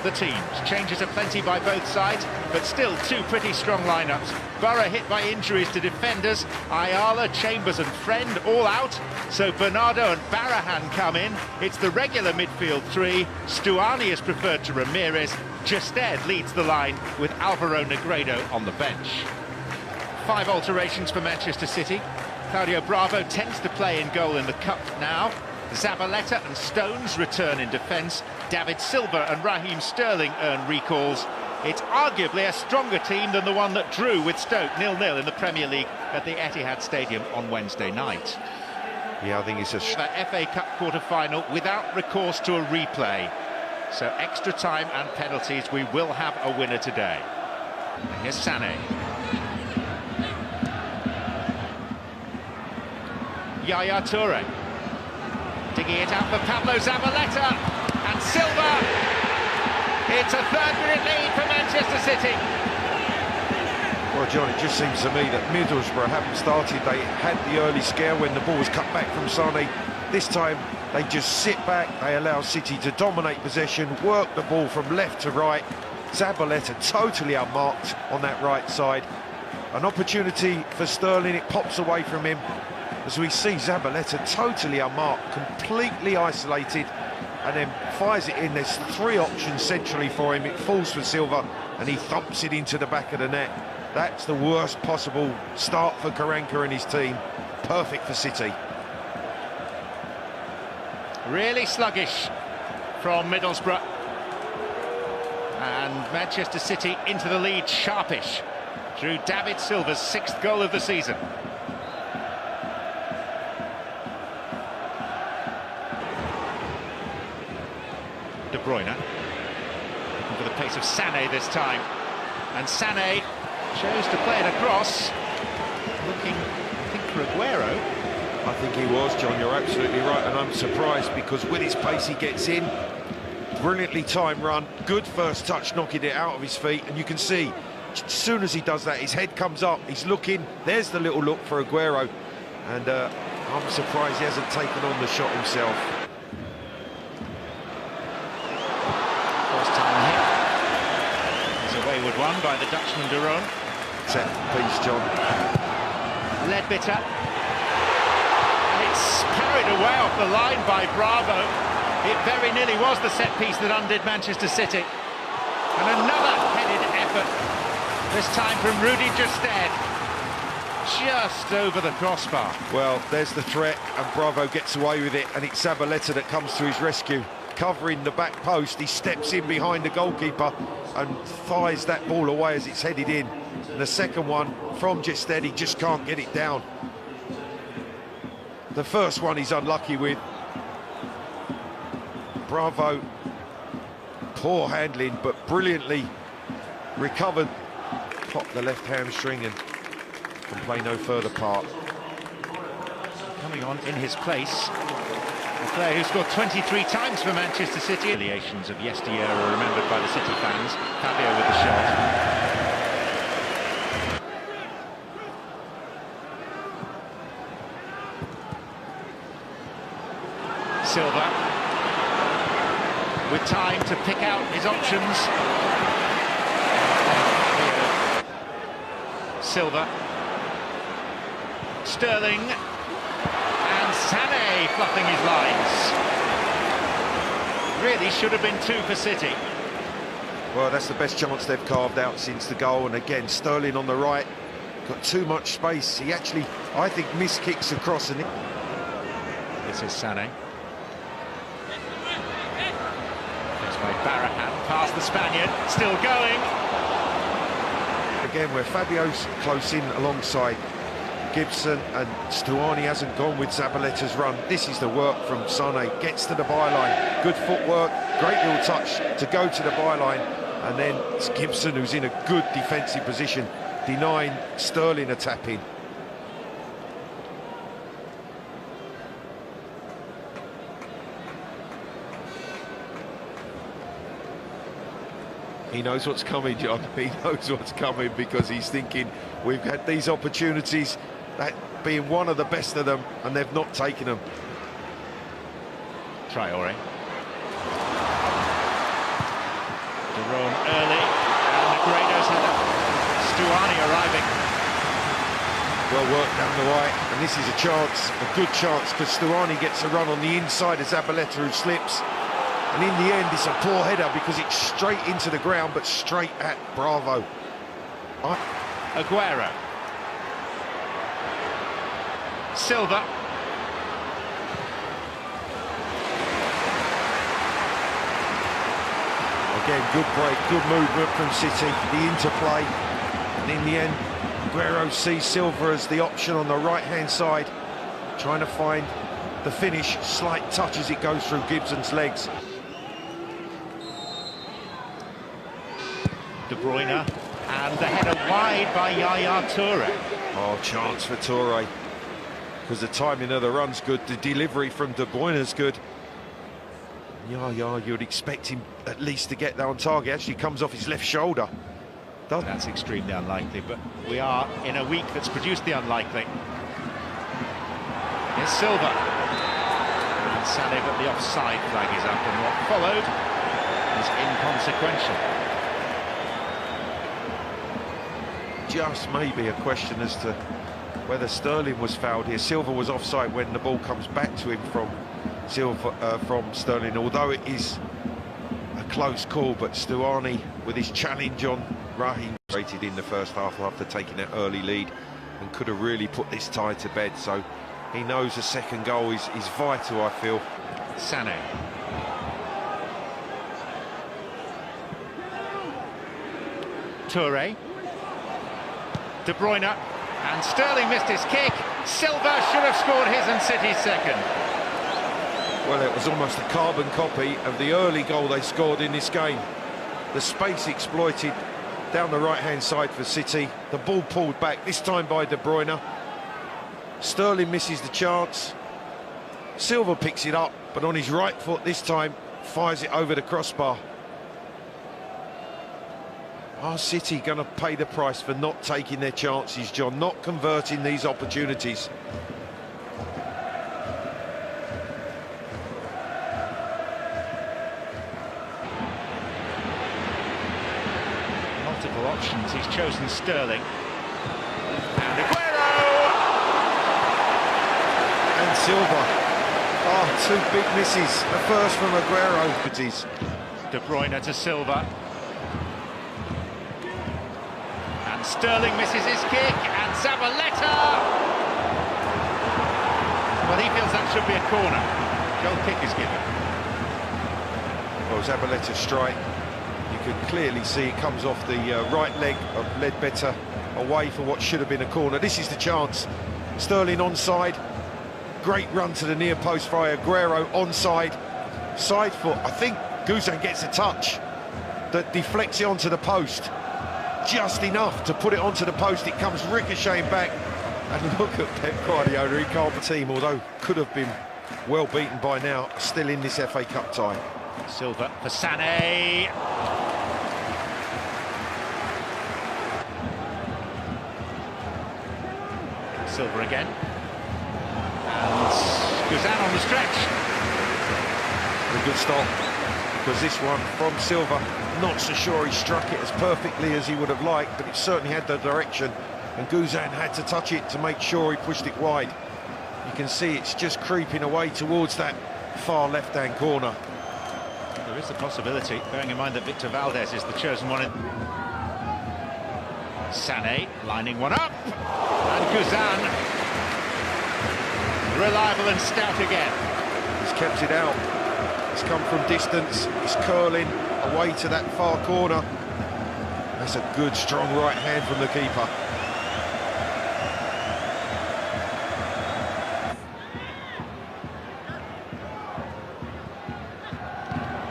the teams. Changes are plenty by both sides, but still two pretty strong lineups. Borough hit by injuries to defenders. Ayala, Chambers and Friend all out. So Bernardo and Barahan come in. It's the regular midfield three. Stuani is preferred to Ramirez. Justed leads the line with Alvaro Negredo on the bench. 5 alterations for Manchester City. Claudio Bravo tends to play in goal in the Cup now. Zabaleta and Stones return in defence. David Silva and Raheem Sterling earn recalls. It's arguably a stronger team than the one that drew with Stoke 0-0 in the Premier League at the Etihad Stadium on Wednesday night. Yeah, I think it's a FA Cup quarter-final without recourse to a replay. So extra time and penalties, we will have a winner today. And here's Sané. Yaya Toure. Digging it out for Pablo Zabaleta. And Silva. It's a 3rd-minute lead for Manchester City. Well, John, it just seems to me that Middlesbrough haven't started. They had the early scare when the ball was cut back from Sané. This time, they just sit back. They allow City to dominate possession, work the ball from left to right. Zabaleta totally unmarked on that right side. An opportunity for Sterling. It pops away from him. As we see Zabaleta totally unmarked, completely isolated, and then fires it in. There's 3 options centrally for him. It falls for Silva, and he thumps it into the back of the net. That's the worst possible start for Karanka and his team. Perfect for City. Really sluggish from Middlesbrough. And Manchester City into the lead sharpish through David Silva's 6th goal of the season. De Bruyne, looking for the pace of Sané this time, and Sané chose to play it across, looking, I think, for Aguero. I think he was, John, you're absolutely right, and I'm surprised because with his pace he gets in, brilliantly timed run, good first touch, knocking it out of his feet, and you can see, as soon as he does that, his head comes up, he's looking, there's the little look for Aguero, and I'm surprised he hasn't taken on the shot himself. Wayward one by the Dutchman de Roon. Set piece, John. Ledbetter. And it's carried away off the line by Bravo. It very nearly was the set piece that undid Manchester City. And another headed effort, this time from Rudy Justed. Just over the crossbar. Well, there's the threat, and Bravo gets away with it, and it's Zabaleta that comes to his rescue. Covering the back post, he steps in behind the goalkeeper and fires that ball away as it's headed in. And the second one from Justed, he just can't get it down. The first one he's unlucky with. Bravo, poor handling, but brilliantly recovered. Popped the left hamstring and can play no further part. Coming on in his place, a player who scored 23 times for Manchester City. Affiliations of yesteryear are remembered by the City fans. Fabio with the shot. Silva with time to pick out his options. Silva, Sterling, and Sané fluffing his lines. Really should have been 2 for City. Well, that's the best chance they've carved out since the goal, and again, Sterling on the right, got too much space. He actually, I think, missed kicks across. And this is Sané. It's by Barahan, past the Spaniard, still going. Again, where Fabio's close in alongside Gibson, and Stuani hasn't gone with Zabaleta's run. This is the work from Sané, gets to the byline, good footwork, great little touch to go to the byline, and then it's Gibson who's in a good defensive position, denying Sterling a tap-in. He knows what's coming, John. He knows what's coming because he's thinking, we've had these opportunities, that being one of the best of them, and they've not taken them. Traore. Jerome early, and Negredo's header. Stuani arriving. Well worked down the right, and this is a chance, a good chance, because Stuani gets a run on the inside of Zabaleta, who slips. And in the end, it's a poor header because it's straight into the ground, but straight at Bravo. Aguero. Silva. Again, good break, good movement from City, the interplay. And in the end, Aguero sees Silva as the option on the right-hand side, trying to find the finish. Slight touch as it goes through Gibson's legs. De Bruyne, and the header wide by Yaya Toure. Oh, chance for Toure, because the timing of the run's good, the delivery from De Bruyne's good. Yaya, you'd expect him at least to get that on target. Actually comes off his left shoulder. That's extremely unlikely, but we are in a week that's produced the unlikely. Here's Silva. And Sané, but the offside flag is up, and what followed is inconsequential. Just maybe a question as to whether Sterling was fouled here. Silva was offside when the ball comes back to him from Sterling, although it is a close call. But Stuani, with his challenge on Raheem, rated in the first half after taking that early lead, and could have really put this tie to bed. So he knows the second goal is vital, I feel. Sané. Toure. De Bruyne, and Sterling missed his kick. Silva should have scored his and City's second. Well, it was almost a carbon copy of the early goal they scored in this game. The space exploited down the right-hand side for City. The ball pulled back, this time by De Bruyne. Sterling misses the chance. Silva picks it up, but on his right foot this time, fires it over the crossbar. Are City going to pay the price for not taking their chances, John, not converting these opportunities? Multiple options, he's chosen Sterling. And Aguero! And Silva. Oh, two big misses. The first from Aguero. De Bruyne to Silva. Sterling misses his kick, and Zabaleta! Well, he feels that should be a corner. Goal kick is given. Well, Zabaleta's strike, you can clearly see it comes off the right leg of Ledbetter, away for what should have been a corner. This is the chance. Sterling onside. Great run to the near post by Aguero, onside. Side foot, I think Guzan gets a touch that deflects it onto the post. Just enough to put it onto the post. It comes ricocheting back, and look at Pep Guardiola. He can't be team, although could have been well beaten by now, still in this FA Cup tie. Silva for Sané. Silva again, and Guzan on the stretch. A good stop, because this one from Silva, not so sure he struck it as perfectly as he would have liked, but it certainly had the direction, and Guzan had to touch it to make sure he pushed it wide. You can see it's just creeping away towards that far left-hand corner. There is the possibility, bearing in mind that Victor Valdez is the chosen one. Sané lining one up, and Guzan, reliable and stout again. He's kept it out. It's come from distance. It's curling away to that far corner. That's a good, strong right hand from the keeper.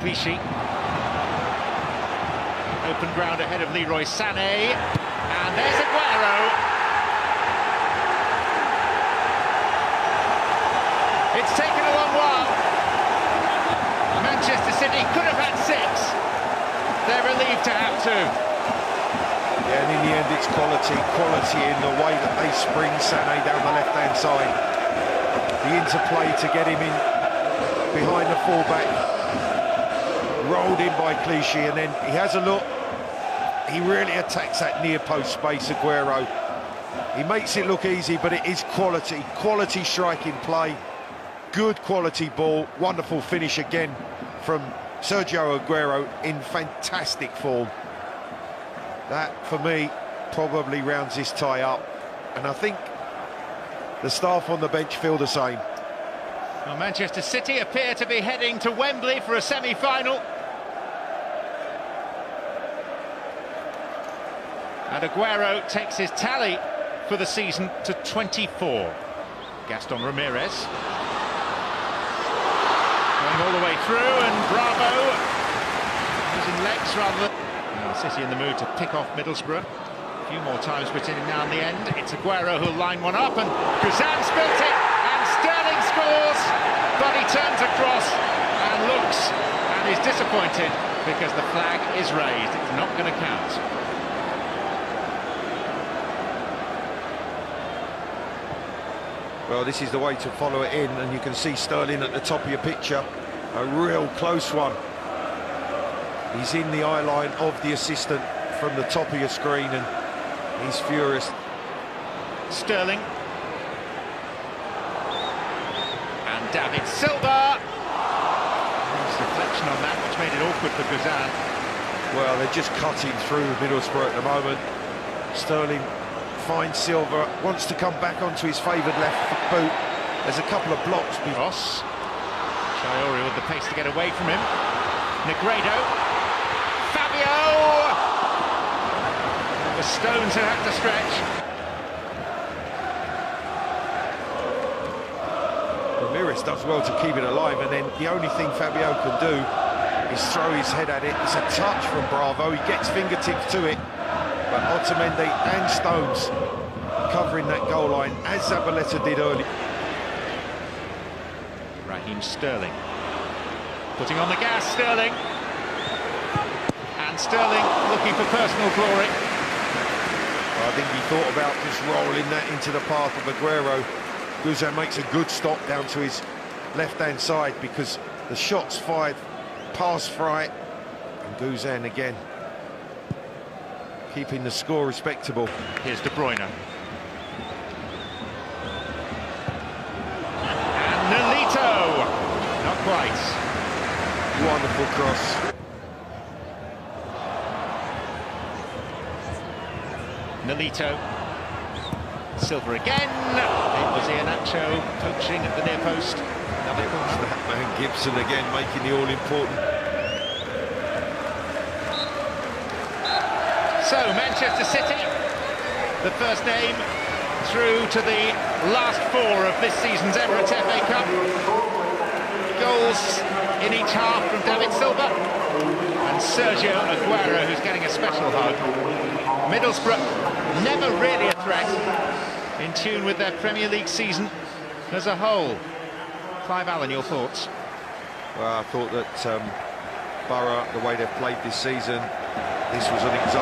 Clichy. Open ground ahead of Leroy Sané. And there's Aguero. It's taken a long while. Manchester City could have had 6. They're relieved to have 2. Yeah, and in the end it's quality in the way that they spring Sané down the left-hand side. The interplay to get him in behind the fullback. rolled in by Clichy, and then he has a look. He really attacks that near post space, Aguero. He makes it look easy, but it is quality striking play, good quality ball, wonderful finish again from Sergio Aguero in fantastic form. That, for me, probably rounds this tie up, and I think the staff on the bench feel the same. Well, Manchester City appear to be heading to Wembley for a semi-final. And Aguero takes his tally for the season to 24. Gaston Ramirez going all the way through, and Bravo using legs rather than... Well, City in the mood to pick off Middlesbrough. A few more times between now and the end. It's Aguero who'll line one up, and Guzan's built it, and Sterling scores, but he turns across and looks and is disappointed because the flag is raised. It's not going to count. Well, this is the way to follow it in, and you can see Sterling at the top of your picture. A real close one. He's in the eye line of the assistant from the top of your screen, and he's furious. Sterling. And David Silva. Nice deflection on that, which made it awkward for Guzan. Well, they're just cutting through Middlesbrough at the moment. Sterling finds Silva, wants to come back onto his favoured left boot. There's a couple of blocks. Ross. Chiori with the pace to get away from him. Negredo. Fabio! The Stones who have to stretch. Ramirez does well to keep it alive, and then the only thing Fabio can do is throw his head at it. It's a touch from Bravo, he gets fingertips to it, but Otamendi and Stones covering that goal line, as Zabaleta did early. Raheem Sterling. Putting on the gas, Sterling. And Sterling looking for personal glory. I think he thought about just rolling that into the path of Aguero. Guzan makes a good stop down to his left-hand side, because the shot's fired past Fright, and Guzan again keeping the score respectable. Here's De Bruyne. And Nolito! Not quite. Wonderful cross. Nolito. Silva again. It was Iheanacho poaching at the near post. Another corner. That man Gibson again making the all-important. So, Manchester City, the first name through to the last four of this season's Emirates FA Cup. Goals in each half from David Silva and Sergio Aguero, who's getting a special hug. Middlesbrough, never really a threat, in tune with their Premier League season as a whole. Clive Allen, your thoughts? Well, I thought that Borough, the way they've played this season, this was an example.